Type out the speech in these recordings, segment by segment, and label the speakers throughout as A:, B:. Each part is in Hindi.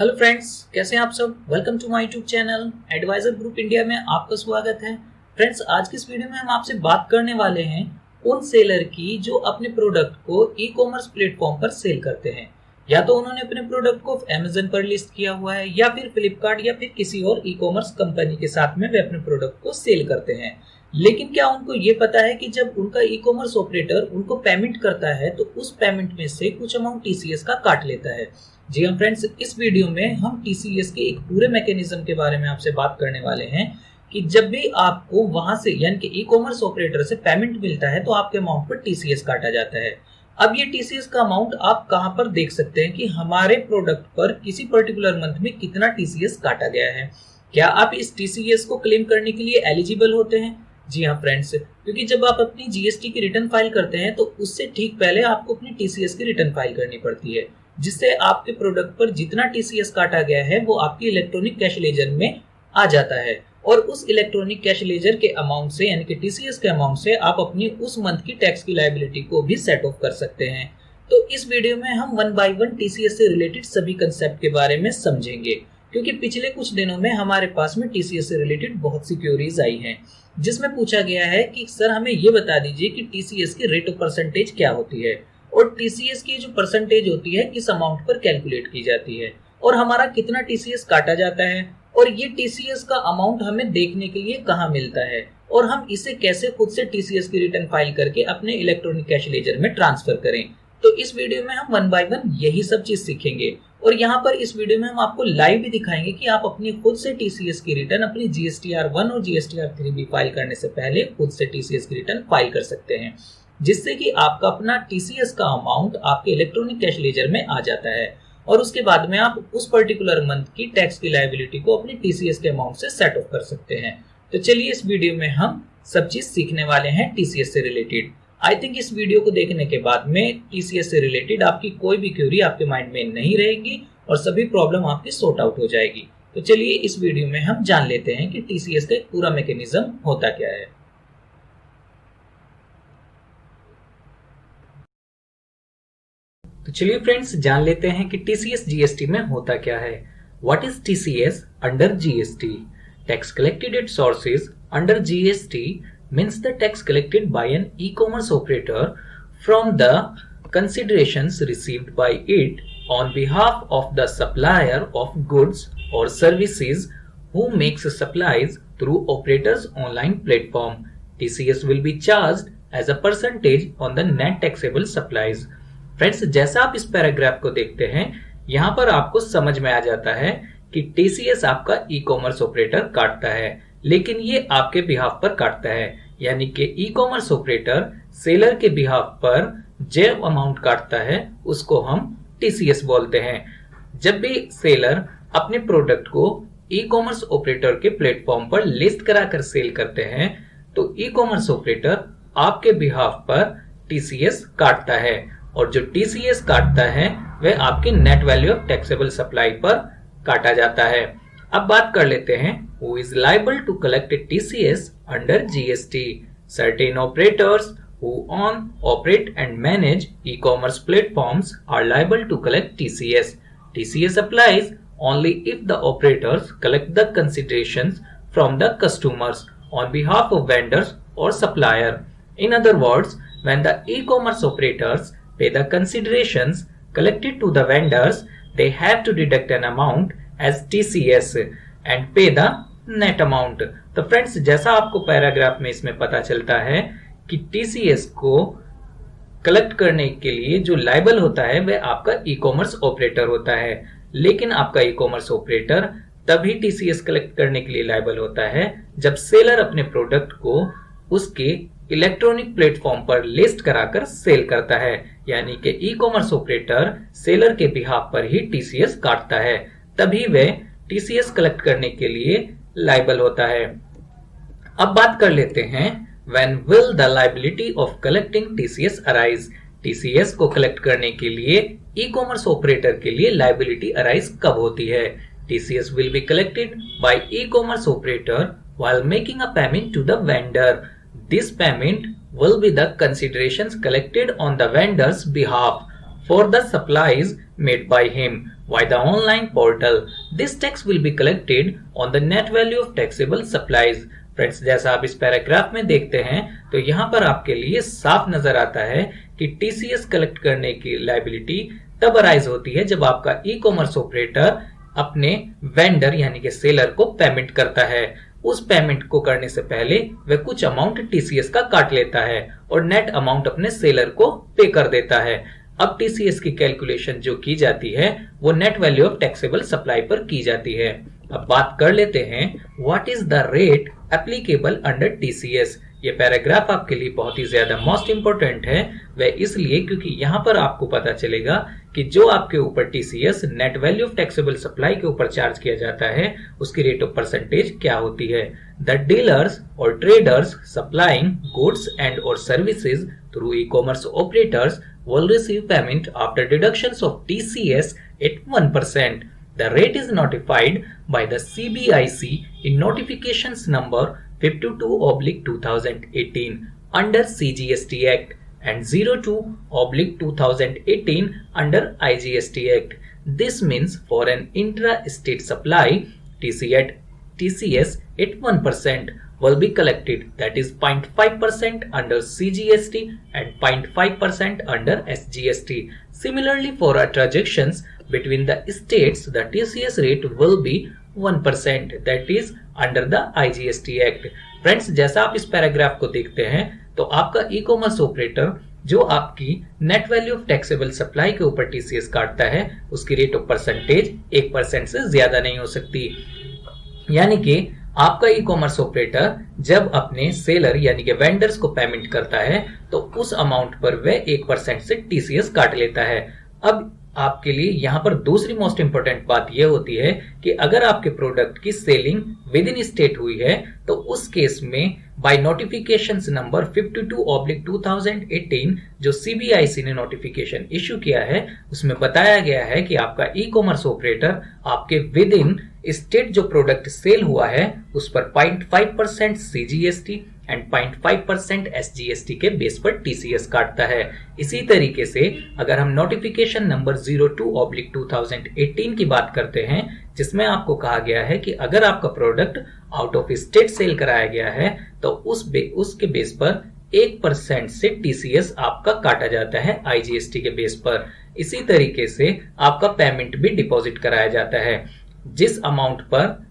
A: हेलो फ्रेंड्स, कैसे हैं आप सब। Welcome to my YouTube channel Advisor Group India में आपका स्वागत है। फ्रेंड्स, आज की इस वीडियो में हम आपसे बात करने वाले हैं उन सेलर की जो अपने प्रोडक्ट को ई कॉमर्स प्लेटफॉर्म पर सेल करते हैं। या तो उन्होंने अपने प्रोडक्ट को अमेजन पर लिस्ट किया हुआ है या फिर फ्लिपकार्ट या फिर किसी और ई कॉमर्स कंपनी के साथ में वे अपने प्रोडक्ट को सेल करते हैं। लेकिन क्या उनको ये पता है कि जब उनका ई कॉमर्स ऑपरेटर उनको पेमेंट करता है तो उस पेमेंट में से कुछ अमाउंट टीसीएस का काट लेता है। जी हाँ फ्रेंड्स, इस वीडियो में हम टीसीएस के एक पूरे मैकेनिज्म के बारे में आपसे बात करने वाले हैं कि जब भी आपको वहां से यानी कि ई कॉमर्स ऑपरेटर से पेमेंट मिलता है तो आपके अमाउंट पर टीसीएस काटा जाता है। अब ये टीसीएस का अमाउंट आप कहां पर देख सकते हैं कि हमारे प्रोडक्ट पर किसी पर्टिकुलर मंथ में कितना टीसीएस काटा गया है। क्या आप इस टीसीएस को क्लेम करने के लिए एलिजिबल होते हैं? जी हाँ फ्रेंड्स, क्योंकि जब आप अपनी जीएसटी की रिटर्न फाइल करते हैं तो उससे ठीक पहले आपको अपनी टीसीएस की रिटर्न फाइल करनी पड़ती है, जिससे आपके प्रोडक्ट पर जितना टीसीएस काटा गया है वो आपकी इलेक्ट्रॉनिक कैश लेजर में आ जाता है और उस इलेक्ट्रॉनिक कैश लेजर के अमाउंट से यानी कि टीसीएस के अमाउंट से आप अपनी उस मंथ की टैक्स की लायबिलिटी को भी सेट ऑफ कर सकते हैं। तो इस वीडियो में हम वन बाय वन टीसीएस से रिलेटेड सभी कंसेप्ट के बारे में समझेंगे, क्योंकि पिछले कुछ दिनों में हमारे पास में टीसीएस से रिलेटेड बहुत सी क्वेरीज आई हैं, जिसमें पूछा गया है कि सर हमें ये बता दीजिए कि टीसीएस की रेट ऑफ परसेंटेज क्या होती है और टीसीएस की जो परसेंटेज होती है किस अमाउंट पर कैलकुलेट की जाती है और हमारा कितना टीसीएस काटा जाता है और ये टीसीएस का अमाउंट हमें देखने के लिए कहाँ मिलता है और हम इसे कैसे खुद से टीसीएस की रिटर्न फाइल करके अपने इलेक्ट्रॉनिक कैश लेजर में ट्रांसफर करें। तो इस वीडियो में हम वन बाय वन यही सब चीज सीखेंगे और यहाँ पर इस वीडियो में हम आपको लाइव भी दिखाएंगे कि आप अपनी खुद से टीसीएस की रिटर्न अपनी जीएसटीआर 1 और जीएसटीआर 3 भी फाइल करने से पहले खुद से टीसीएस की रिटर्न फाइल कर सकते हैं, जिससे कि आपका अपना टीसीएस का अमाउंट आपके इलेक्ट्रॉनिक कैश लेजर में आ जाता है और उसके बाद में आप उस पर्टिकुलर मंथ की टैक्स की लायबिलिटी को अपनी टीसीएस के अमाउंट से सेट ऑफ कर सकते हैं। तो चलिए इस वीडियो में हम सब चीज सीखने वाले हैं टीसीएस से रिलेटेड। आई थिंक इस वीडियो को देखने के बाद में टीसीएस से रिलेटेड आपकी कोई भी क्वेरी आपके माइंड में नहीं रहेगी और सभी प्रॉब्लम आपकी सॉर्ट आउट हो जाएगी। तो चलिए इस वीडियो में हम जान लेते हैं कि टीसीएस का एक पूरा मैकेनिज्म होता क्या है। तो चलिए फ्रेंड्स, जान लेते हैं कि टीसीएस जीएसटी में होता क्या है। What is TCS under GST? Tax collected at sources under GST means the tax collected by an e-commerce operator from the considerations received by it on behalf of the supplier of goods or services who makes supplies through operator's online platform. TCS will be charged as a percentage on the net taxable supplies. Friends, जैसा आप इस पैराग्राफ को देखते हैं यहाँ पर आपको समझ में आ जाता है कि TCS आपका ई-कॉमर्स ऑपरेटर काटता है, लेकिन ये आपके बिहाफ पर काटता है, यानी कि ई कॉमर्स ऑपरेटर सेलर के बिहाफ पर जो अमाउंट काटता है उसको हम टीसीएस बोलते हैं। जब भी सेलर अपने प्रोडक्ट को ई कॉमर्स ऑपरेटर के प्लेटफॉर्म पर लिस्ट कराकर सेल करते हैं तो ई कॉमर्स ऑपरेटर आपके बिहाफ पर टीसीएस काटता है और जो टीसीएस काटता है वह आपके net value of taxable supply पर काटा जाता है। अब बात कर लेते हैं who is liable to collect a TCS under GST. Certain operators who own, operate and manage e-commerce platforms are liable to collect TCS. TCS applies only if the operators collect the considerations from the customers on behalf of vendors or supplier. In other words, when the e-commerce operators pay the considerations collected to the vendors, they have to deduct an amount as TCS and pay the net amount. तो फ्रेंड्स, जैसा आपको पैराग्राफ में इसमें पता चलता है कि टीसीएस को कलेक्ट करने के लिए जो लायबल होता है वह आपका ई कॉमर्स ऑपरेटर होता है, लेकिन आपका ई कॉमर्स ऑपरेटर तभी टीसीएस कलेक्ट करने के लिए लायबल होता है जब सेलर अपने प्रोडक्ट को उसके इलेक्ट्रॉनिक प्लेटफॉर्म पर लिस्ट कराकर सेल करता है, यानी कि ई कॉमर्स ऑपरेटर सेलर के बिहाफ पर ही टीसीएस काटता है, तभी वह टीसीएस कलेक्ट करने के लिए लायबल होता है। अब बात कर लेते हैं when will the liability of collecting TCS arise? TCS को कलेक्ट करने के लिए ई कॉमर्स ऑपरेटर के लिए लायबिलिटी अराइज कब होती है? TCS will be collected by e-commerce operator while making a payment to the vendor. This payment will be the considerations collected on the vendor's behalf for the supplies made by him via the online portal. This tax will be collected on the net value of taxable supplies. Friends, जैसा आप इस पैराग्राफ में देखते हैं तो यहाँ पर आपके लिए साफ नजर आता है कि टीसीएस कलेक्ट करने की लायबिलिटी तब अराइज होती है जब आपका ई कॉमर्स ऑपरेटर अपने वेंडर यानी कि सेलर को पेमेंट करता है। उस पेमेंट को करने से पहले वह कुछ अमाउंट टीसीएस का काट लेता है और नेट अमाउंट अपने सेलर को पे कर देता है। अब टीसीएस की कैलकुलेशन जो की जाती है वो net value of taxable supply पर की जाती है। अब बात कर लेते हैं what is the rate applicable under TCS. ये पैराग्राफ आपके लिए बहुत ही ज्यादा मोस्ट इंपोर्टेंट है, वह इसलिए क्योंकि यहाँ पर आपको पता चलेगा कि जो आपके ऊपर TCS net value of taxable supply के ऊपर चार्ज किया जाता है उसकी रेट ऑफ परसेंटेज क्या होती है। द डीलर्स और ट्रेडर्स सप्लाइंग गुड्स एंड और services through e commerce operators will receive payment after deductions of TCS at 1%. The rate is notified by the CBIC in notifications number 52/2018 under CGST Act and 02/2018 under IGST Act. This means for an intra-state supply, TCS at 1% will be collected, that is 0.5% under CGST and 0.5% under SGST. Similarly, for our transactions between the states, the TCS rate will be 1%, that is under the IGST Act. Friends, जैसा आप इस पैराग्राफ को देखते हैं तो आपका ई कॉमर्स ऑपरेटर जो आपकी net value of taxable supply के ऊपर टीसीएस काटता है उसकी रेट ऑफ परसेंटेज 1% से ज्यादा नहीं हो सकती। यानी कि आपका ई कॉमर्स ऑपरेटर जब अपने सेलर यानी कि वेंडर्स को पेमेंट करता है तो उस अमाउंट पर वह 1% से टीसीएस काट लेता है। अब आपके लिए यहाँ पर दूसरी मोस्ट इंपोर्टेंट बात यह होती है कि अगर आपके प्रोडक्ट की सेलिंग विद इन स्टेट हुई है तो उस केस में बाय नोटिफिकेशंस नंबर 52/2018 जो सीबीआईसी ने नोटिफिकेशन इश्यू किया है उसमें बताया गया है कि आपका ई कॉमर्स ऑपरेटर आपके विद इन स्टेट जो प्रोडक्ट सेल हुआ है उस पर 0.5% सीजीएसटी एंड 0.5% एसजीएसटी के बेस पर टीसीएस काटता है। इसी तरीके से अगर हम नोटिफिकेशन नंबर 02/2018 की बात करते हैं जिसमें आपको कहा गया है कि अगर आपका product out of state sale कराया गया है तो उसके बेस पर 1% से टीसीएस आपका काटा जाता है आईजीएसटी के बेस पर। इसी तरीके से आपका पेमेंट भी डिपॉजिट कराया जाता है। जिस अमाउंट पर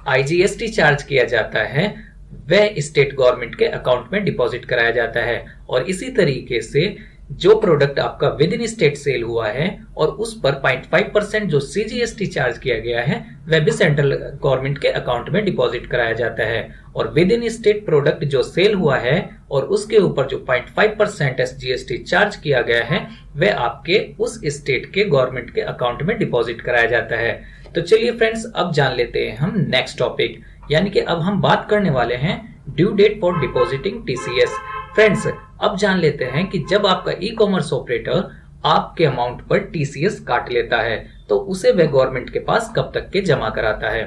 A: आईजीएसटी चार्ज किया जाता है वह स्टेट गवर्नमेंट के अकाउंट में डिपॉजिट कराया जाता है और इसी तरीके से जो प्रोडक्ट आपका विद इन स्टेट सेल हुआ है और उस पर 0.5% जो सीजीएसटी चार्ज किया गया है वह भी सेंट्रल गवर्नमेंट के अकाउंट में डिपॉजिट कराया जाता है और विद इन स्टेट प्रोडक्ट जो सेल हुआ है और उसके ऊपर जो 0.5% एसजीएसटी चार्ज किया गया है वह आपके उस स्टेट के गवर्नमेंट के अकाउंट में डिपॉजिट कराया जाता है। तो चलिए फ्रेंड्स, अब जान लेते हैं हम नेक्स्ट टॉपिक, यानी कि अब हम बात करने वाले हैं due date for depositing TCS. Friends, अब जान लेते हैं कि जब आपका ई कॉमर्स ऑपरेटर आपके अमाउंट पर टीसीएस काट लेता है तो उसे वह गवर्नमेंट के पास कब तक के जमा कराता है।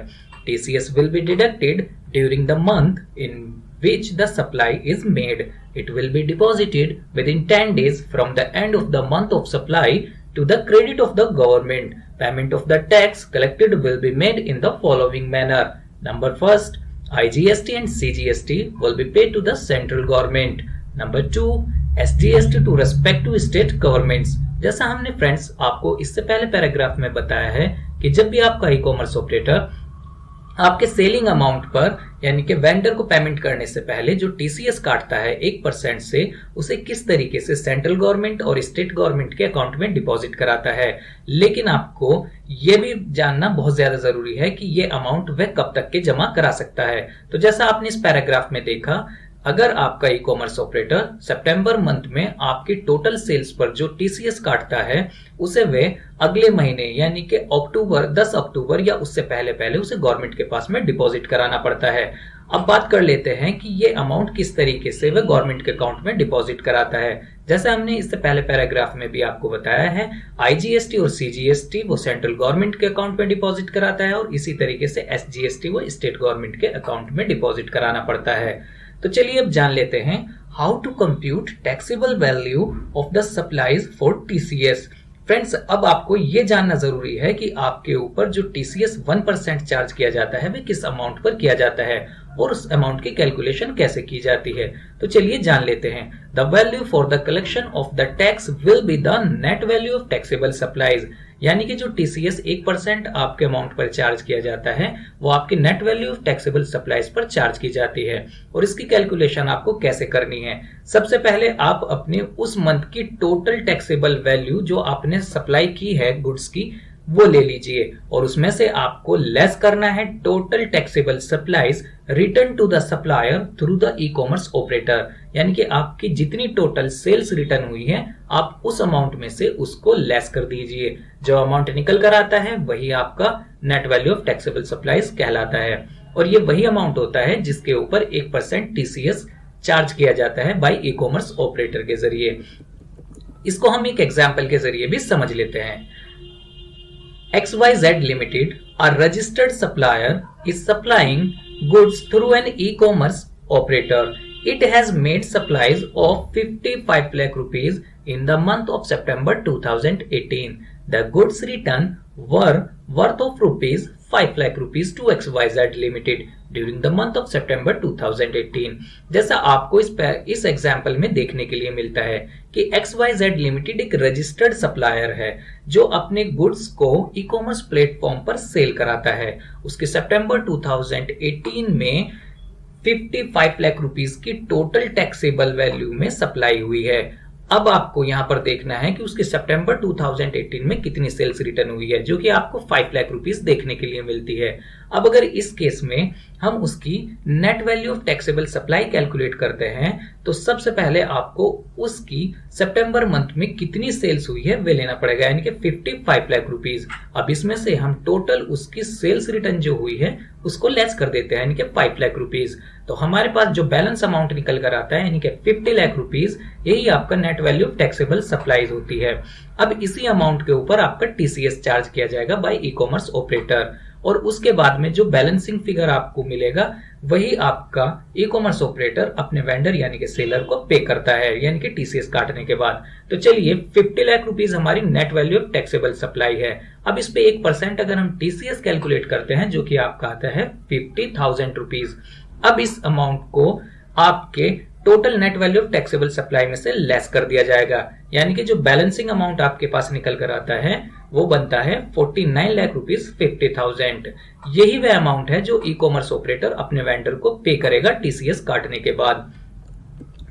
A: TCS will be deducted during the month in which the supply is made. It will be deposited within 10 days from the end of the month of supply to the credit of the government. Payment of the tax collected will be made in the following manner. Number first, IGST and CGST will be paid to the central government. Number 2, SGST to respective state governments. जैसा हमने फ्रेंड्स आपको इससे पहले पैराग्राफ में बताया है कि जब भी आपका ई कॉमर्स ऑपरेटर आपके सेलिंग अमाउंट पर यानी कि वेंडर को पेमेंट करने से पहले जो टीसीएस काटता है 1% से उसे किस तरीके से सेंट्रल गवर्नमेंट और स्टेट गवर्नमेंट के अकाउंट में डिपॉजिट कराता है। लेकिन आपको यह भी जानना बहुत ज्यादा जरूरी है कि ये अमाउंट वह कब तक के जमा करा सकता है। तो जैसा आपने इस पैराग्राफ में देखा, अगर आपका ई कॉमर्स ऑपरेटर सितंबर मंथ में आपकी टोटल सेल्स पर जो टीसीएस काटता है उसे वे अगले महीने यानी कि 10 अक्टूबर या उससे पहले उसे गवर्नमेंट के पास में डिपॉजिट कराना पड़ता है। अब बात कर लेते हैं कि ये अमाउंट किस तरीके से वह गवर्नमेंट के अकाउंट में डिपॉजिट कराता है। जैसे हमने इससे पहले पैराग्राफ में भी आपको बताया है, आईजीएसटी और सीजीएसटी वो सेंट्रल गवर्नमेंट के अकाउंट में डिपॉजिट कराता है और इसी तरीके से एसजीएसटी वो स्टेट गवर्नमेंट के अकाउंट में डिपॉजिट कराना पड़ता है। तो चलिए अब जान लेते हैं how to compute taxable value of the supplies for TCS. Friends, अब आपको ये जानना जरूरी है कि आपके ऊपर जो टीसीएस 1% चार्ज किया जाता है वह किस अमाउंट पर किया जाता है और उस अमाउंट की कैलकुलेशन कैसे की जाती है। तो चलिए जान लेते हैं। The value for the collection of the tax will be the net value of taxable supplies, यानी कि जो टीसीएस 1% आपके अमाउंट पर चार्ज किया जाता है वो आपकी net value of taxable supplies पर चार्ज की जाती है। और इसकी कैलकुलेशन आपको कैसे करनी है? सबसे पहले आप अपने उस मंथ की टोटल टैक्सेबल वैल्यू जो आपने सप्लाई की है गुड्स की वो ले लीजिए और उसमें से आपको लेस करना है total taxable supplies return to the supplier through the e commerce operator, यानी कि आपकी जितनी टोटल सेल्स रिटर्न हुई है आप उस अमाउंट में से उसको लेस कर दीजिए। जो अमाउंट निकल कर आता है वही आपका net value of taxable supplies कहलाता है और ये वही अमाउंट होता है जिसके ऊपर 1% टीसीएस चार्ज किया जाता है बाय ई कॉमर्स ऑपरेटर के जरिए। इसको हम एक एग्जाम्पल के जरिए भी समझ लेते हैं। XYZ Limited, a registered supplier, is supplying goods through an e-commerce operator. It has made supplies of 55 lakh rupees in the month of September 2018. The goods return were worth of rupees 5 lakh rupees to XYZ Limited during the month of September 2018. जैसा आपको इस एग्जाम्पल में देखने के लिए मिलता है कि XYZ Limited एक रजिस्टर्ड सप्लायर है जो अपने गुड्स को ई कॉमर्स प्लेटफॉर्म पर सेल कराता है। उसके सितंबर 2018 में 55 लाख रुपीस की टोटल टैक्सेबल वैल्यू में सप्लाई हुई है। अब आपको यहां पर देखना है कि उसके सितंबर 2018 में कितनी सेल्स रिटर्न हुई है, जो कि आपको 5 लाख रुपीस देखने के लिए मिलती है। अब अगर इस केस में हम उसकी net value of taxable supply calculate करते हैं तो सबसे पहले आपको उसकी सितंबर मंथ में कितनी सेल्स हुई है वे लेना पड़ेगा, यानी कि 55 लाख रुपीस। अब इसमें से हम टोटल उसकी सेल्स रिटर्न जो हुई है उसको लेस कर देते हैं, यानी कि 5 लाख रुपीस। तो हमारे पास जो बैलेंस अमाउंट निकल कर आता है यानी कि 50 लाख रुपीस, यही आपका net value of taxable supplies होती है। अब इसी अमाउंट के ऊपर आपका टीसीएस चार्ज किया जाएगा बाय ई कॉमर्स ऑपरेटर और उसके बाद में जो बैलेंसिंग फिगर आपको मिलेगा वही आपका ई कॉमर्स ऑपरेटर अपने वेंडर यानी कि सेलर को पे करता है, यानी कि टीसीएस काटने के बाद। तो चलिए 50 लाख रुपीस हमारी net value of taxable supply है। अब इस पे 1% अगर हम टीसीएस कैलकुलेट करते हैं जो कि आपका आता है 50,000 रुपीज। अब इस अमाउंट को आपके total net value of taxable supply में से लेस कर दिया जाएगा, यानी कि जो बैलेंसिंग अमाउंट आपके पास निकल कर आता है वो बनता है 49 लाख रुपीस 50,000। यही वह अमाउंट है जो ई कॉमर्स ऑपरेटर अपने वेंडर को पे करेगा टीसीएस काटने के बाद।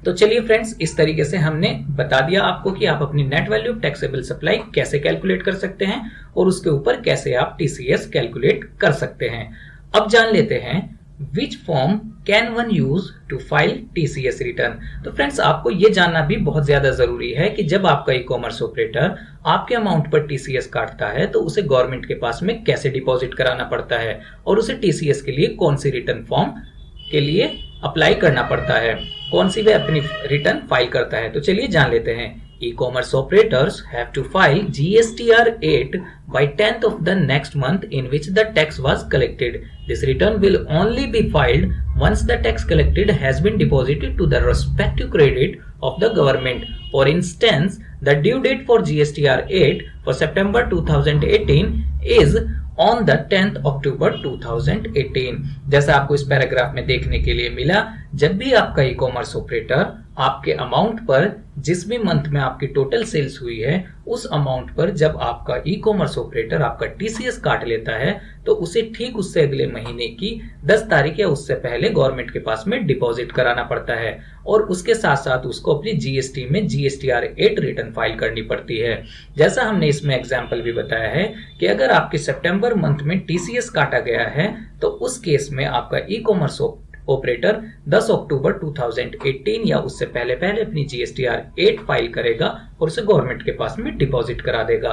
A: तो चलिए फ्रेंड्स, इस तरीके से हमने बता दिया आपको कि आप अपनी net value of taxable supply कैसे कैलकुलेट कर सकते हैं और उसके ऊपर कैसे आप टीसीएस कैलकुलेट कर सकते हैं। अब जान लेते हैं Which form can one use to file TCS return? तो फ्रेंड्स, आपको ये जानना भी बहुत ज्यादा जरूरी है कि जब आपका ई कॉमर्स ऑपरेटर आपके अमाउंट पर टीसीएस काटता है तो उसे गवर्नमेंट के पास में कैसे डिपॉजिट कराना पड़ता है और उसे टीसीएस के लिए कौन सी रिटर्न फॉर्म के लिए अप्लाई करना पड़ता है, कौन सी वे अपनी रिटर्न फाइल करता है। तो चलिए जान लेते हैं। E-commerce operators have to file GSTR 8 by 10th of the next month in which the tax was collected. This return will only be filed once the tax collected has been deposited to the respective credit of the government. For instance, the due date for GSTR 8 for September 2018 is on the 10th October 2018। जैसा आपको इस पैराग्राफ में देखने के लिए मिला, जब भी आपका ई कॉमर्स ऑपरेटर आपके अमाउंट पर जिस भी मंथ में आपकी टोटल सेल्स हुई है उस अमाउंट पर जब आपका ई कॉमर्स ऑपरेटर आपका टीसीएस काट लेता है तो उसे ठीक उससे अगले महीने की 10 तारीख या उससे पहले गवर्नमेंट के पास में डिपॉजिट कराना पड़ता है और उसके साथ साथ उसको अपनी जीएसटी में GSTR 8 रिटर्न फाइल करनी पड़ती है। जैसा हमने इसमें एग्जाम्पल भी बताया है कि अगर आपके सितंबर मंथ में टीसीएस काटा गया है तो उस केस में आपका ई कॉमर्स ऑपरेटर 10 अक्टूबर 2018 या उससे पहले अपनी GSTR 8 फाइल करेगा और उसे गवर्नमेंट के पास में डिपॉजिट करा देगा।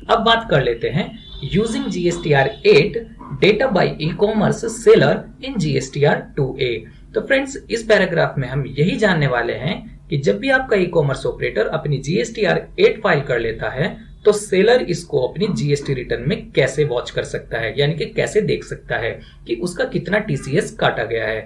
A: अब बात कर लेते हैं using GSTR 8 data bye e commerce seller इन GSTR 2A। तो फ्रेंड्स, इस पैराग्राफ में हम यही जानने वाले हैं कि जब भी आपका ई कॉमर्स ऑपरेटर अपनी GSTR 8 फाइल कर लेता है तो सेलर इसको अपनी जीएसटी रिटर्न में कैसे वॉच कर सकता है, यानी कि कैसे देख सकता है कि उसका कितना टीसीएस काटा गया है।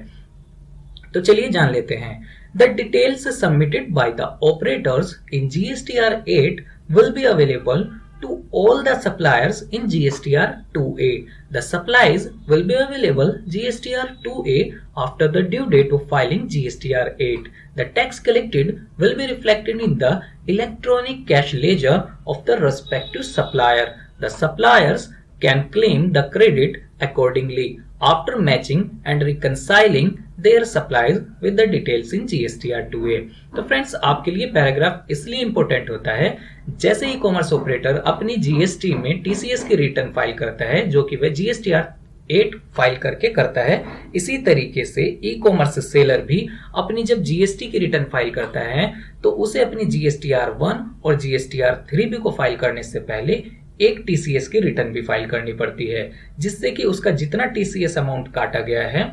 A: तो चलिए जान लेते हैं। The details submitted by the operators in GSTR 8 will be available to all the suppliers in GSTR 2A. The supplies will be available GSTR 2A after the due date of filing GSTR 8. The tax collected will be reflected in the electronic cash ledger of the respective supplier. The suppliers can claim the credit accordingly after matching and reconciling their supplies with the details in GSTR 2A. तो फ्रेंड्स, आपके लिए पैराग्राफ इसलिए इंपॉर्टेंट होता है, जैसे ई कॉमर्स ऑपरेटर अपनी जीएसटी में टीसीएस की रिटर्न फाइल करता है, जो कि वह जीएसटीआर 8 फाइल करके करता है, इसी तरीके से ई कॉमर्स सेलर भी अपनी जब जीएसटी की रिटर्न फाइल करता है तो उसे अपनी जीएसटीआर 1 और जीएसटीआर 3B को फाइल करने से पहले एक टीसीएस की रिटर्न भी फाइल करनी पड़ती है, जिससे कि उसका जितना टीसीएस अमाउंट काटा गया है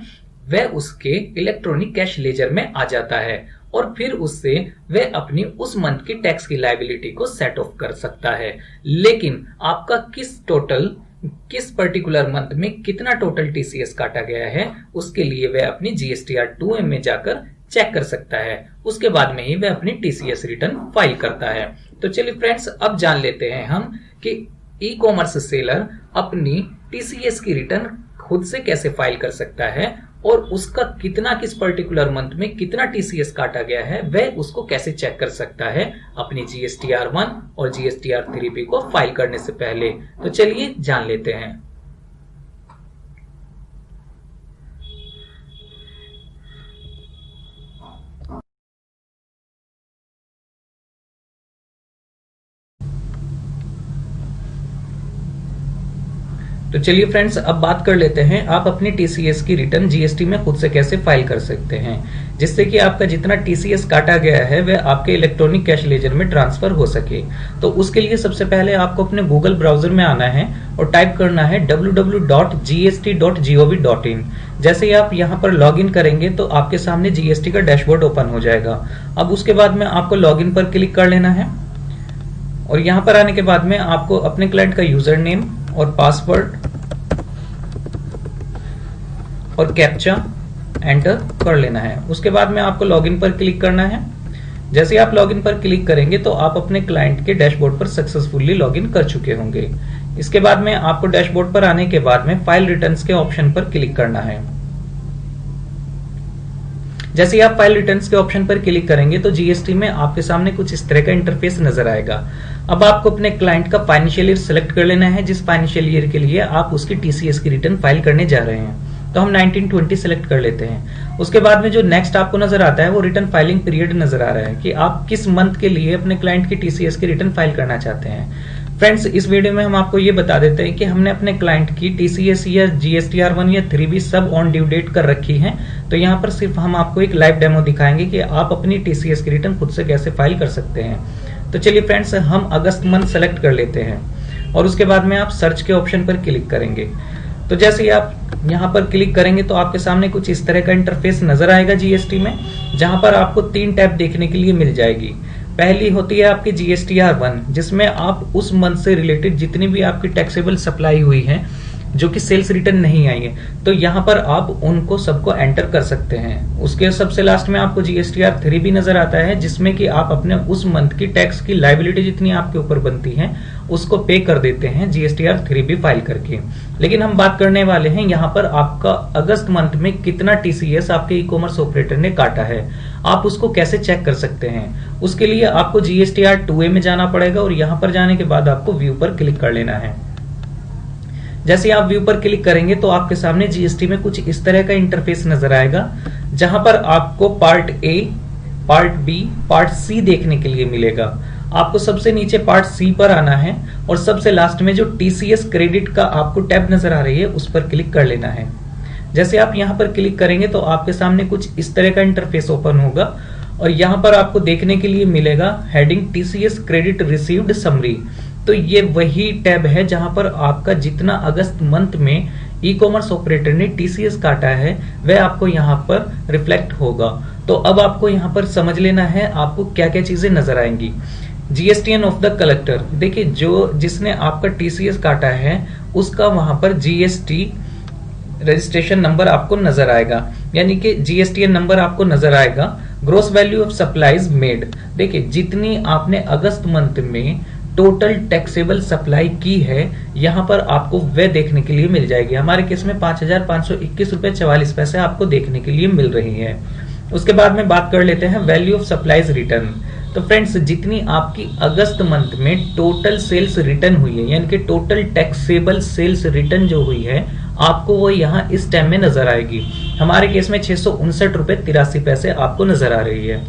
A: वह उसके इलेक्ट्रॉनिक कैश लेजर में आ जाता है और फिर उससे वह अपनी उस मंथ की टैक्स की लायबिलिटी को सेट ऑफ कर सकता है। लेकिन आपका किस पर्टिकुलर मंथ में कितना टोटल टीसीएस काटा गया है, उसके लिए वह अपनी जीएसटीआर 2M में जाकर चेक कर सकता है। उसके बाद में ही वह अपनी टीसीएस रिटर्न फाइल करता है। तो चलिए फ्रेंड्स, अब जान लेते हैं हम कि ई कॉमर्स सेलर अपनी टीसीएस की रिटर्न खुद से कैसे फाइल कर सकता है और उसका कितना किस पर्टिकुलर मंथ में कितना टीसीएस काटा गया है वह उसको कैसे चेक कर सकता है अपनी जीएसटीआर 1 और जीएसटीआर 3B को फाइल करने से पहले। तो चलिए जान लेते हैं। तो चलिए फ्रेंड्स, अब बात कर लेते हैं आप अपनी टीसीएस की रिटर्न जीएसटी में खुद से कैसे फाइल कर सकते हैं, जिससे कि आपका जितना टीसीएस काटा गया है वह आपके इलेक्ट्रॉनिक कैश लेजर में ट्रांसफर हो सके। तो उसके लिए सबसे पहले आपको अपने गूगल ब्राउजर में आना है और टाइप करना है www.gst.gov.in। जैसे ही आप यहाँ पर लॉग इन करेंगे तो आपके सामने जीएसटी का डैशबोर्ड ओपन हो जाएगा। अब उसके बाद में आपको लॉग इन पर क्लिक कर लेना है और यहाँ पर आने के बाद में आपको अपने क्लाइंट का यूजर नेम और पासवर्ड और कैप्चा एंटर कर लेना है। उसके बाद में आपको लॉगिन पर क्लिक करना है। जैसे आप लॉगिन पर क्लिक करेंगे तो आप अपने क्लाइंट के डैशबोर्ड पर सक्सेसफुली लॉगिन कर चुके होंगे। इसके बाद में आपको डैशबोर्ड पर आने के बाद में फाइल रिटर्न्स के ऑप्शन पर क्लिक करना है। जैसे ही आप फाइल रिटर्न्स के ऑप्शन पर क्लिक करेंगे तो जीएसटी में आपके सामने कुछ इस तरह का इंटरफेस नजर आएगा। अब आपको अपने क्लाइंट का फाइनेंशियल ईयर सिलेक्ट कर लेना है, जिस फाइनेंशियल ईयर के लिए आप उसकी टीसीएस की रिटर्न फाइल करने जा रहे हैं। तो हम 1920 सिलेक्ट कर लेते हैं। उसके बाद में जो नेक्स्ट आपको नजर आता है वो रिटर्न फाइलिंग पीरियड नजर आ रहा है कि आप किस मंथ के लिए अपने क्लाइंट की टीसीएस की रिटर्न फाइल करना चाहते हैं। फ्रेंड्स, इस वीडियो में हम आपको ये बता देते हैं कि हमने अपने क्लाइंट की टीसीएस या जीएसटीआर 1 या 3B सब ऑन ड्यू डेट कर रखी है। तो यहाँ पर सिर्फ हम आपको एक लाइव डेमो दिखाएंगे कि आप अपनी टीसीएस की रिटर्न खुद से कैसे फाइल कर सकते हैं। तो चलिए फ्रेंड्स, हम अगस्त मंथ सेलेक्ट कर लेते हैं और उसके बाद में आप सर्च के ऑप्शन पर क्लिक करेंगे। तो जैसे ही आप यहाँ पर क्लिक करेंगे तो आपके सामने कुछ इस तरह का इंटरफेस नजर आएगा जीएसटी में, जहां पर आपको 3 टैब देखने के लिए मिल जाएगी। पहली होती है आपकी जीएसटीआर 1, जिसमें आप उस मंथ से रिलेटेड जितनी भी आपकी टैक्सेबल सप्लाई हुई है जो कि सेल्स रिटर्न नहीं आई है, तो यहाँ पर आप उनको सबको एंटर कर सकते हैं। उसके सबसे लास्ट में आपको जीएसटीआर 3B नजर आता है, जिसमें कि आप अपने उस मंथ की टैक्स की लायबिलिटी जितनी आपके ऊपर बनती है उसको पे कर देते हैं जीएसटीआर 3B फाइल करके। लेकिन हम बात करने वाले हैं यहाँ पर आपका अगस्त मंथ में कितना टीसीएस आपके ई कॉमर्स ऑपरेटर ने काटा है, आप उसको कैसे चेक कर सकते हैं। उसके लिए आपको जीएसटीआर 2A में जाना पड़ेगा और यहाँ पर जाने के बाद आपको व्यू पर क्लिक कर लेना है। जैसे आप व्यू पर क्लिक करेंगे तो आपके सामने जीएसटी में कुछ इस तरह का इंटरफेस नजर आएगा, जहां पर आपको part A, part B, part C देखने के लिए मिलेगा। आपको सबसे नीचे पार्ट सी पर आना है और सबसे लास्ट में जो टीसीएस क्रेडिट का आपको टैब नजर आ रही है उस पर क्लिक कर लेना है। जैसे आप यहां पर क्लिक करेंगे तो आपके सामने कुछ इस तरह का इंटरफेस ओपन होगा और यहां पर आपको देखने के लिए मिलेगा heading TCS credit received summary. तो ये वही टैब है जहां पर आपका जितना अगस्त मंथ में ई कॉमर्स ऑपरेटर ने टीसीएस काटा है वह आपको यहाँ पर रिफ्लेक्ट होगा। तो अब आपको यहाँ पर समझ लेना है आपको क्या क्या चीजें नजर आएंगी। जीएसटीएन ऑफ द कलेक्टर, देखिए जो जिसने आपका टीसीएस काटा है उसका वहां पर जीएसटी रजिस्ट्रेशन नंबर आपको नजर आएगा, यानी कि जीएसटीएन नंबर आपको नजर आएगा। Gross value of supplies made, देखिए जितनी आपने अगस्त मंथ में टोटल टैक्सेबल सप्लाई की है, यहाँ पर आपको वह देखने के लिए मिल जाएगी। हमारे केस में 5,521.44 रुपए आपको देखने के लिए मिल रही है। उसके बाद में बात कर लेते हैं वैल्यू ऑफ सप्लाईज रिटर्न। तो फ्रेंड्स, जितनी आपकी अगस्त मंथ में टोटल सेल्स रिटर्न हुई है, यानी कि टोटल टैक्सेबल सेल्स रिटर्न जो हुई है, आपको वो यहाँ इस टाइम में नजर आएगी। हमारे केस में 659.83 रुपए आपको नजर आ रही है।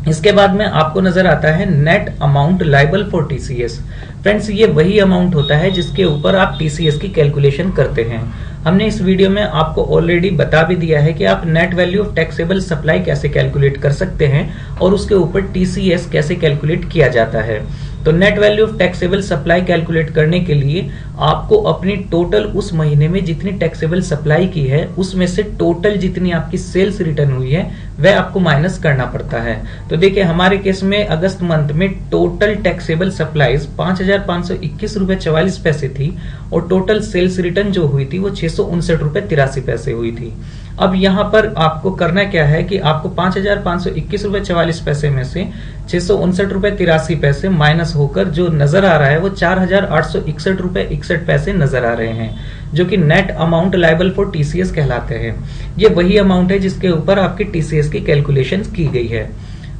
A: इसके बाद में आपको नजर आता है net amount liable for TCS. Friends, ये वही अमाउंट होता है जिसके ऊपर आप टीसीएस की कैलकुलेशन करते हैं। हमने इस वीडियो में आपको ऑलरेडी बता भी दिया है कि आप net value of taxable supply कैसे कैलकुलेट कर सकते हैं और उसके ऊपर टीसीएस कैसे कैलकुलेट किया जाता है। तो net value of taxable supply calculate करने के लिए आपको अपनी टोटल उस महीने में जितनी टैक्सेबल सप्लाई की है, उसमें से टोटल जितनी आपकी सेल्स रिटर्न हुई है वह आपको माइनस करना पड़ता है। तो देखिए, हमारे केस में अगस्त मंथ में टोटल टैक्सेबल सप्लाईज 5,521.44 थी और टोटल सेल्स रिटर्न जो हुई थी वो 659.83 हुई थी। अब यहाँ पर आपको करना क्या है कि आपको 5,521.44 में से 659.83 माइनस होकर जो नजर आ रहा है वो 4,861.61 नजर आ रहे हैं, जो कि net amount liable for TCS कहलाते हैं। ये वही अमाउंट है जिसके ऊपर आपकी टीसीएस की कैलकुलेशन की गई है।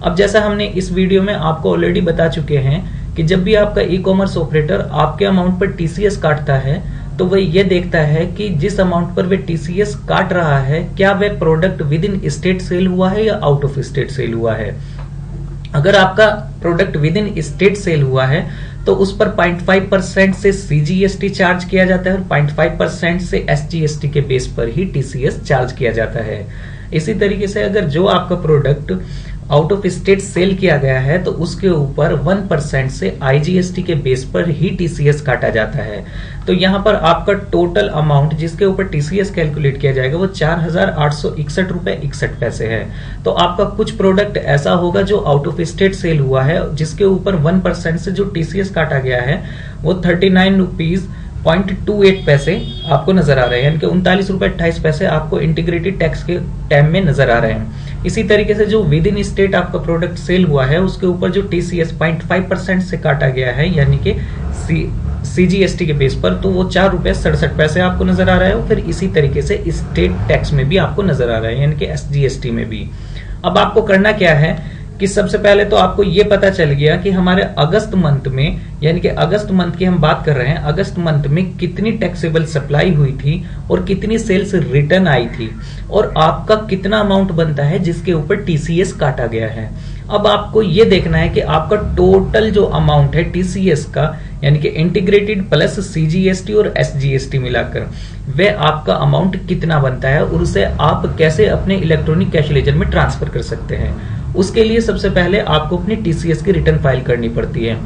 A: अब जैसा हमने इस वीडियो में आपको ऑलरेडी बता चुके हैं कि जब भी आपका ई कॉमर्स ऑपरेटर आपके अमाउंट पर टीसीएस काटता है तो वह ये देखता है कि जिस अमाउंट पर वह टीसीएस काट रहा है, क्या वह product within state sale हुआ है या आउट ऑफ स्टेट सेल हुआ है। अगर आपका product within state sale हुआ है तो उस पर 0.5% से सीजीएसटी चार्ज किया जाता है और 0.5% से एसजीएसटी के बेस पर ही टीसीएस चार्ज किया जाता है। इसी तरीके से अगर जो आपका product out of state sale किया गया है तो उसके ऊपर 1% से आईजीएसटी के बेस पर ही टीसीएस काटा जाता है। तो यहाँ पर आपका टोटल अमाउंट जिसके ऊपर टीसीएस कैलकुलेट किया जाएगा वो 4,861.61 है। तो आपका कुछ प्रोडक्ट ऐसा होगा जो आउट ऑफ स्टेट सेल हुआ है, जिसके ऊपर 1% से जो टीसीएस काटा गया है वो 39.28 आपको नजर आ रहे हैं, यानी कि 39.28 आपको इंटीग्रेटेड टैक्स के टाइम में नजर आ रहे हैं। इसी तरीके से जो विद इन स्टेट आपका प्रोडक्ट सेल हुआ है उसके ऊपर जो टीसीएस 0.5% से काटा गया है, यानी कि सीजीएसटी के बेस पर, तो वो 4.67 आपको नजर आ रहा है। और फिर इसी तरीके से स्टेट टैक्स में भी आपको नजर आ रहा है, यानी कि एसजीएसटी में भी। अब आपको करना क्या है कि सबसे पहले तो आपको ये पता चल गया कि हमारे अगस्त मंथ में, यानी कि अगस्त मंथ की हम बात कर रहे हैं, अगस्त मंथ में कितनी टैक्सेबल सप्लाई हुई थी और कितनी सेल्स रिटर्न आई थी और आपका कितना अमाउंट बनता है जिसके ऊपर टीसीएस काटा गया है। अब आपको ये देखना है कि आपका टोटल जो अमाउंट है टीसीएस का, यानी कि इंटीग्रेटेड प्लस सीजीएसटी और एसजीएसटी मिलाकर, वह आपका अमाउंट कितना बनता है और उसे आप कैसे अपने इलेक्ट्रॉनिक कैश लेजर में ट्रांसफर कर सकते हैं। उसके लिए सबसे पहले आपको अपनी टीसीएस की रिटर्न फाइल करनी पड़ती है।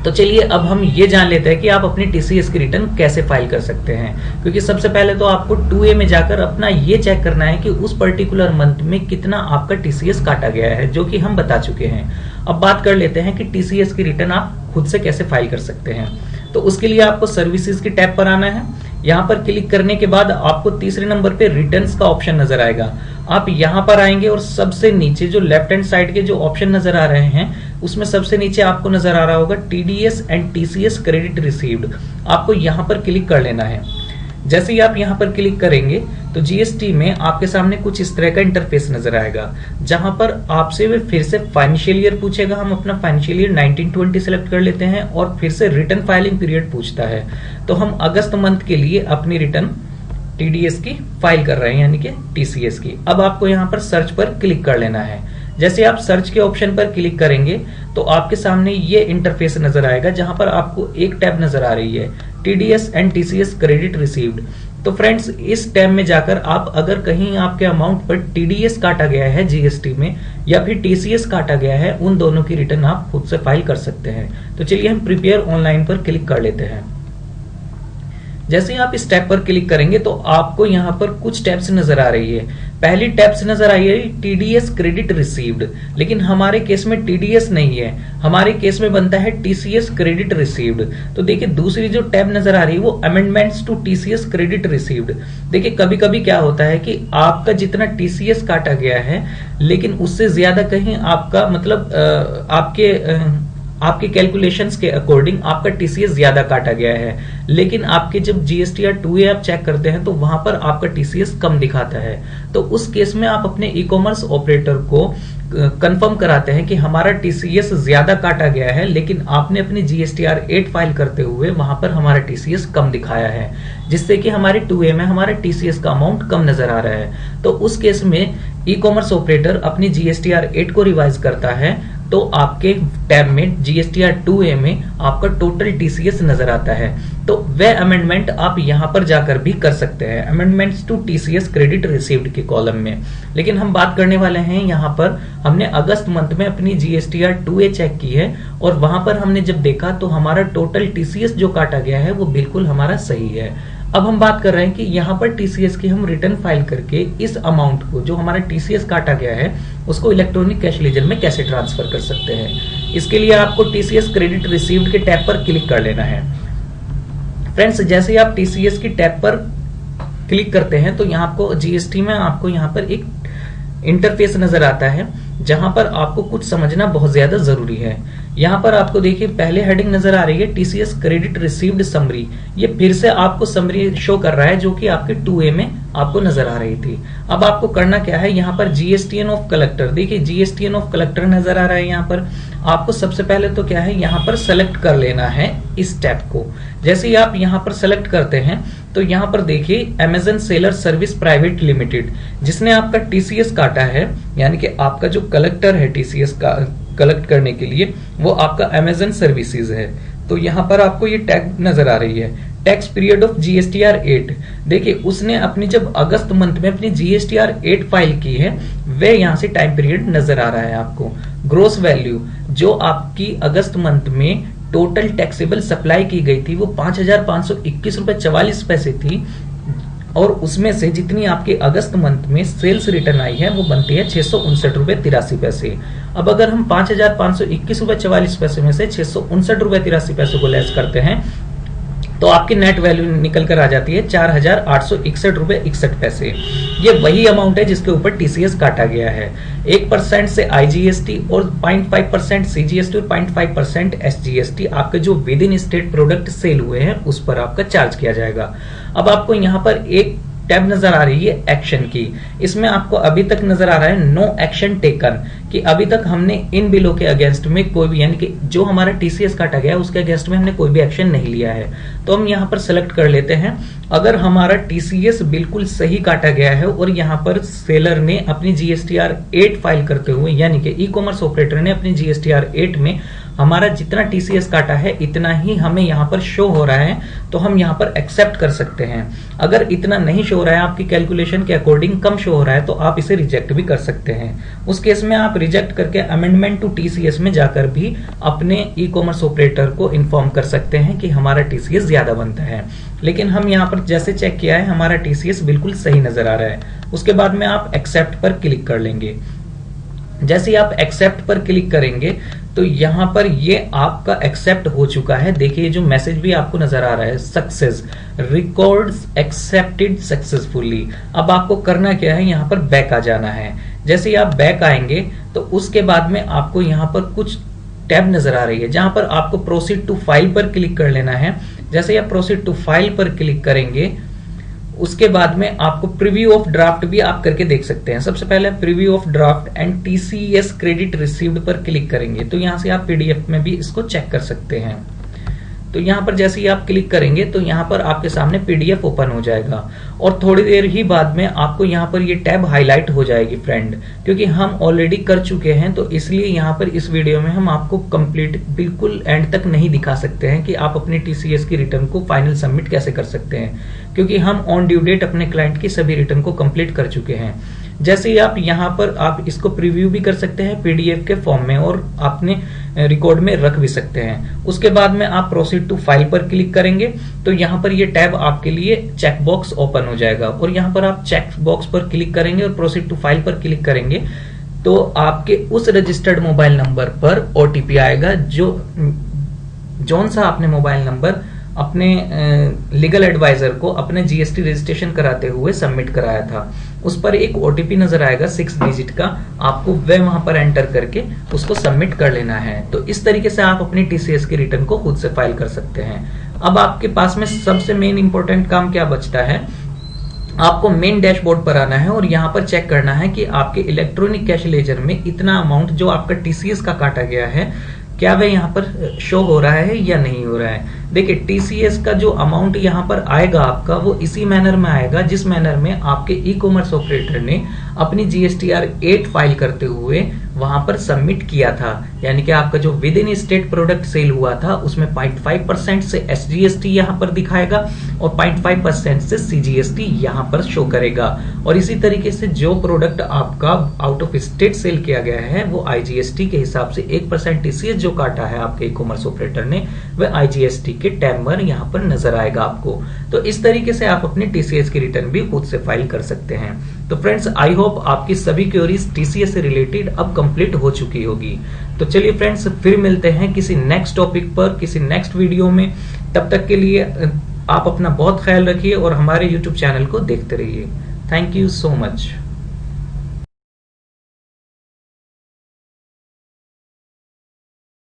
A: तो चलिए अब हम ये जान लेते हैं कि आप अपनी टीसीएस की रिटर्न कैसे फाइल कर सकते हैं। क्योंकि सबसे पहले तो आपको 2A में जाकर अपना ये चेक करना है कि उस पर्टिकुलर मंथ में कितना आपका टीसीएस काटा गया है, जो कि हम बता चुके हैं। अब बात कर लेते हैं कि टीसीएस की रिटर्न आप खुद से कैसे फाइल कर सकते हैं। तो उसके लिए आपको सर्विसेज की टैब पर आना है। यहाँ पर क्लिक करने के बाद आपको तीसरे नंबर पे रिटर्न्स का ऑप्शन नजर आएगा। आप यहाँ पर आएंगे और सबसे नीचे जो लेफ्ट हैंड साइड के जो ऑप्शन नजर आ रहे हैं उसमें सबसे नीचे आपको नजर आ रहा होगा TDS and TCS credit received. आपको यहाँ पर क्लिक कर लेना है। जैसे ही आप यहाँ पर क्लिक करेंगे तो जीएसटी में आपके सामने कुछ इस तरह का इंटरफेस नजर आएगा, जहां पर आपसे वे फिर से फाइनेंशियल ईयर पूछेगा। हम अपना फाइनेंशियल ईयर 1920 सेलेक्ट कर लेते हैं और फिर से रिटर्न फाइलिंग पीरियड पूछता है। तो हम अगस्त मंथ के लिए अपनी रिटर्न टीडीएस की फाइल कर रहे हैं, यानी कि टीसीएस की। अब आपको यहाँ पर सर्च पर क्लिक कर लेना है। जैसे आप सर्च के ऑप्शन पर क्लिक करेंगे तो आपके सामने ये इंटरफेस नजर आएगा, जहां पर आपको एक टैब नजर आ रही है TDS and TCS credit received. तो फ्रेंड्स, इस टैब में जाकर आप अगर कहीं आपके अमाउंट पर टीडीएस काटा गया है जीएसटी में या फिर टीसीएस काटा गया है, उन दोनों की रिटर्न आप खुद से फाइल कर सकते हैं। तो चलिए हम प्रिपेयर ऑनलाइन पर क्लिक कर लेते हैं। जैसे ही आप इस टैब पर क्लिक करेंगे तो आपको यहाँ पर कुछ टैब्स नजर आ रही है। पहली टैब से नजर आई है टीडीएस क्रेडिट रिसीव्ड, लेकिन हमारे केस में टीडीएस नहीं है, हमारे केस में बनता है टीसीएस क्रेडिट रिसीव्ड। तो देखिए दूसरी जो टैब नजर आ रही है वो amendments to TCS credit received. देखिए कभी कभी क्या होता है कि आपका जितना टीसीएस काटा गया है लेकिन उससे ज्यादा कहीं आपका मतलब आपके कैलकुलेशंस के अकॉर्डिंग आपका टीसीएस ज्यादा काटा गया है, लेकिन आपके जब जीएसटीआर 2A आप चेक करते हैं तो वहां पर आपका टीसीएस कम दिखाता है। तो उस केस में आप अपने ई कॉमर्स ऑपरेटर को कंफर्म कराते हैं कि हमारा टीसीएस ज्यादा काटा गया है, लेकिन आपने अपनी जीएसटीआर 8 फाइल करते हुए वहां पर हमारा टीसीएस कम दिखाया है, जिससे कि हमारे 2A में हमारे टीसीएस का अमाउंट कम नजर आ रहा है। तो उस केस में ई कॉमर्स ऑपरेटर अपनी जीएसटीआर 8 को रिवाइज करता है, तो आपके टैब में जीएसटीआर 2A में आपका टोटल टीसीएस नजर आता है। तो वह अमेंडमेंट आप यहां पर जाकर भी कर सकते हैं, amendments to TCS credit received के कॉलम में। लेकिन हम बात करने वाले हैं यहां पर, हमने अगस्त मंथ में अपनी जीएसटीआर 2A चेक की है और वहां पर हमने जब देखा तो हमारा टोटल टीसीएस जो काटा गया है वो बिल्कुल हमारा सही है। अब हम बात कर रहे हैं कि यहाँ पर टीसीएस की हम रिटर्न फाइल करके इस अमाउंट को जो हमारा टीसीएस काटा गया है उसको इलेक्ट्रॉनिक कैश लेजर में कैसे ट्रांसफर कर सकते हैं। इसके लिए आपको टीसीएस क्रेडिट रिसीव्ड के टैब पर क्लिक कर लेना है। फ्रेंड्स, जैसे ही आप टीसीएस की टैब पर क्लिक करते हैं तो यहाँ आपको जीएसटी में आपको यहाँ पर एक इंटरफेस नजर आता है, जहां पर आपको कुछ समझना बहुत ज्यादा जरूरी है। यहाँ पर आपको देखिए पहले हेडिंग नजर आ रही है टीसीएस क्रेडिट रिसीव्ड समरी। ये फिर से आपको समरी शो कर रहा है जो कि आपके 2A में आपको नजर आ रही थी। अब आपको करना क्या है, यहाँ पर जीएसटीएन ऑफ कलेक्टर, देखिए जीएसटीएन ऑफ कलेक्टर नजर आ रहा है। यहाँ पर आपको सबसे पहले तो क्या है, यहाँ पर सेलेक्ट कर लेना है इस टैब को। जैसे ही आप यहाँ पर सेलेक्ट करते हैं तो यहाँ पर देखिए Amazon seller service private limited, जिसने आपका टीसीएस काटा है, यानी कि आपका जो कलेक्टर है टीसीएस का कलेक्ट करने के लिए वो आपका अमेजन सर्विसेज है। तो यहाँ पर आपको ये टैग नजर आ रही है, टैक्स पीरियड ऑफ जीएसटीआर 8। देखिए उसने अपनी जब अगस्त मंथ में अपनी जीएसटीआर 8 फाइल की है, वे यहाँ से टाइम पीरियड नजर आ रहा है आपको। ग्रोस वैल्यू जो आपकी अगस्त मंथ में टोटल टैक्सेबल सप्लाई की गई थी वो 5,521 रुपए 44 पैसे थी, और उसमें से जितनी आपके अगस्त मंथ में सेल्स रिटर्न आई है वो बनती है 659 रुपए 83 पैसे। अब अगर हम 5,521 रुपए 44 पैसे में से 659 रुपए 83 पैसे को लेस करते हैं तो आपकी नेट वैल्यू निकल कर आ जाती है 4,861 रुपए 61 पैसे। ये वही अमाउंट है जिसके ऊपर टीसीएस काटा गया है। 1% से आईजीएसटी और 0.5% सीजीएसटी और 0.5% एसजीएसटी आपके जो within state product sale हुए हैं उस पर आपका चार्ज किया जाएगा। अब आपको यहाँ पर एक टैब नजर आ रही है एक्शन की, इसमें आपको अभी तक नजर आ रहा है नो एक्शन टेकन, कि अभी तक हमने इन बिलों के अगेंस्ट में कोई भी, यानी कि जो हमारा टीसीएस काटा गया है उसके अगेंस्ट में हमने कोई भी एक्शन नहीं लिया है। तो हम यहाँ पर सेलेक्ट कर लेते हैं, अगर हमारा टीसीएस बिल्कुल सही काटा गया है और यहाँ पर सेलर ने अपनी जीएसटीआर 8 फाइल करते हुए, यानी कि ई कॉमर्स ऑपरेटर ने अपनी जीएसटीआर 8 में हमारा जितना टीसीएस काटा है इतना ही हमें यहाँ पर शो हो रहा है, तो हम यहाँ पर एक्सेप्ट कर सकते हैं। अगर इतना नहीं शो हो रहा है, आपकी कैलकुलेशन के अकॉर्डिंग कम शो हो रहा है, तो आप इसे रिजेक्ट भी कर सकते हैं। उस केस में आप रिजेक्ट करके अमेंडमेंट टू टीसीएस में जाकर भी अपने ई कॉमर्स ऑपरेटर को इन्फॉर्म कर सकते हैं कि हमारा टीसीएस ज्यादा बनता है। लेकिन हम यहाँ पर जैसे चेक किया है हमारा टीसीएस बिल्कुल सही नजर आ रहा है। उसके बाद में आप एक्सेप्ट पर क्लिक कर लेंगे। जैसे ही आप एक्सेप्ट पर क्लिक करेंगे तो यहाँ पर ये आपका एक्सेप्ट हो चुका है। देखिए जो मैसेज भी आपको नजर आ रहा है, सक्सेस रिकॉर्ड्स एक्सेप्टेड सक्सेसफुली। अब आपको करना क्या है, यहाँ पर बैक आ जाना है। जैसे ही आप बैक आएंगे तो उसके बाद में आपको यहाँ पर कुछ टैब नजर आ रही है जहां पर आपको प्रोसीड टू फाइल पर क्लिक कर लेना है। जैसे ही आप प्रोसीड टू फाइल पर क्लिक करेंगे उसके बाद में आपको प्रीव्यू ऑफ ड्राफ्ट भी आप करके देख सकते हैं। सबसे पहले preview of draft and TCS credit received पर क्लिक करेंगे तो यहां से आप पीडीएफ में भी इसको चेक कर सकते हैं। तो यहाँ पर जैसे ही आप क्लिक करेंगे तो यहाँ पर आपके सामने पीडीएफ ओपन हो जाएगा और थोड़ी देर ही बाद में आपको यहाँ पर ये टैब हाईलाइट हो जाएगी फ्रेंड, क्योंकि हम ऑलरेडी कर चुके हैं। तो इसलिए यहाँ पर इस वीडियो में हम आपको कंप्लीट बिल्कुल एंड तक नहीं दिखा सकते हैं कि आप अपनी टीसीएस की रिटर्न को फाइनल सबमिट कैसे कर सकते हैं, क्योंकि हम ऑन ड्यू डेट अपने क्लाइंट की सभी रिटर्न को कंप्लीट कर चुके हैं। जैसे ही आप यहाँ पर आप इसको प्रीव्यू भी कर सकते हैं पीडीएफ के फॉर्म में और अपने रिकॉर्ड में रख भी सकते हैं। उसके बाद में आप प्रोसीड टू फाइल पर क्लिक करेंगे तो यहाँ पर ये टैब आपके लिए चेक बॉक्स ओपन हो जाएगा और यहाँ पर आप चेक बॉक्स पर क्लिक करेंगे और प्रोसीड टू फाइल पर क्लिक करेंगे तो आपके उस रजिस्टर्ड मोबाइल नंबर पर ओटीपी आएगा जौन सा आपने मोबाइल नंबर अपने लीगल एडवाइजर को अपने जीएसटी रजिस्ट्रेशन कराते हुए सबमिट कराया था। उस पर एक ओटीपी नजर आएगा 6 डिजिट का, आपको वह वहां पर एंटर करके उसको सबमिट कर लेना है। तो इस तरीके से आप अपनी टीसीएस की रिटर्न को खुद से फाइल कर सकते हैं। अब आपके पास में सबसे मेन इंपॉर्टेंट काम क्या बचता है, आपको मेन डैशबोर्ड पर आना है और यहाँ पर चेक करना है कि आपके इलेक्ट्रॉनिक कैश लेजर में इतना अमाउंट जो आपका टीसीएस का काटा गया है, क्या वह यहाँ पर शो हो रहा है या नहीं हो रहा है। देखिए टीसीएस का जो अमाउंट यहाँ पर आएगा आपका, वो इसी मैनर में आएगा जिस मैनर में आपके ई कॉमर्स ऑपरेटर ने अपनी जीएसटीआर 8 फाइल करते हुए वहां पर सबमिट किया था। यानी कि आपका जो within state product sale हुआ था उसमें 0.5% से एसजीएसटी यहाँ पर दिखाएगा और 0.5% से सीजीएसटी यहाँ पर शो करेगा। और इसी तरीके से जो प्रोडक्ट आपका आउट ऑफ स्टेट सेल किया गया है वो आईजीएसटी के हिसाब से 1% टीसीएस जो काटा है आपके ई कॉमर्स ऑपरेटर ने, वह आईजीएसटी के टैब पर यहाँ पर नजर आएगा आपको। तो इस तरीके से आप अपनी टीसीएस की रिटर्न भी खुद से फाइल कर सकते हैं। तो फ्रेंड्स, आई होप आपकी सभी क्वेरीज टीसीएस से रिलेटेड अब कंप्लीट हो चुकी होगी। तो चलिए फ्रेंड्स, फिर मिलते हैं किसी नेक्स्ट टॉपिक पर, किसी नेक्स्ट वीडियो में। तब तक के लिए आप अपना बहुत ख्याल रखिए और हमारे यूट्यूब चैनल को देखते रहिए। Thank you so much.